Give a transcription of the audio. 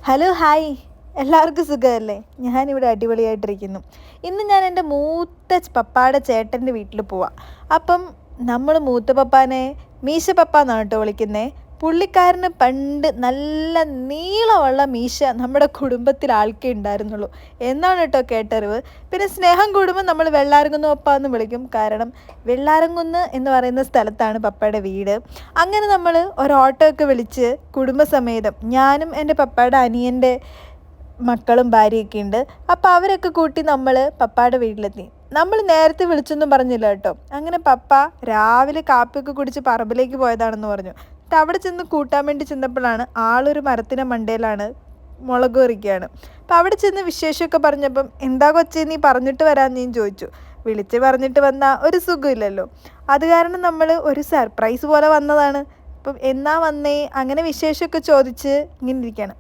Hello hi, എല്ലാവർക്കും സുഖമല്ലേ? ഞാനിവിടെ അടിപൊളിയായിട്ടിരിക്കുന്നു. ഇന്ന് ഞാൻ എൻ്റെ മൂത്ത പപ്പായുടെ ചേട്ടൻ്റെ വീട്ടിൽ പോവാം. അപ്പം നമ്മൾ മൂത്ത പപ്പാനെ മീശ പപ്പ എന്നാണ് കേട്ടോ വിളിക്കുന്നത്. പുള്ളിക്കാരന് പണ്ട് നല്ല നീളമുള്ള മീശ നമ്മുടെ കുടുംബത്തിൽ ആൾക്കേ ഉണ്ടായിരുന്നുള്ളൂ എന്നാണ് കേട്ടോ കേട്ടറിവ്. പിന്നെ സ്നേഹം കൂടുമ്പോൾ നമ്മൾ വെള്ളാരംകുന്ന് പപ്പ എന്ന് വിളിക്കും. കാരണം വെള്ളാരംകുന്ന് എന്ന് പറയുന്ന സ്ഥലത്താണ് പപ്പയുടെ വീട്. അങ്ങനെ നമ്മൾ ഒരു ഓട്ടോ ഒക്കെ വിളിച്ച് കുടുംബസമേതം ഞാനും എൻ്റെ പപ്പയുടെ അനിയൻ്റെ മക്കളും ഭാര്യയൊക്കെ ഉണ്ട്. അപ്പോൾ അവരൊക്കെ കൂട്ടി നമ്മൾ പപ്പയുടെ വീട്ടിലെത്തി. നമ്മൾ നേരത്തെ വിളിച്ചൊന്നും പറഞ്ഞില്ല കേട്ടോ. അങ്ങനെ പപ്പ രാവിലെ കാപ്പിയൊക്കെ കുടിച്ച് പറമ്പിലേക്ക് പോയതാണെന്ന് പറഞ്ഞു. എന്നിട്ട് അവിടെ ചെന്ന് കൂട്ടാൻ വേണ്ടി ചെന്നപ്പോഴാണ് ആളൊരു മരത്തിൻ്റെ മണ്ടയിലാണ് മുളക് പറിക്കുകയാണ്. അപ്പോൾ അവിടെ ചെന്ന് വിശേഷമൊക്കെ പറഞ്ഞപ്പം എന്താ കൊച്ചേ നീ പറഞ്ഞിട്ട് വരാമെന്ന് ഞാൻ ചോദിച്ചു. വിളിച്ച് പറഞ്ഞിട്ട് വന്നാൽ ഒരു സുഖമില്ലല്ലോ. അത് കാരണം നമ്മൾ ഒരു സർപ്രൈസ് പോലെ വന്നതാണ്. അപ്പം എന്നാ വന്നേ അങ്ങനെ വിശേഷമൊക്കെ ചോദിച്ച് ഇങ്ങനെ ഇരിക്കുകയാണ്.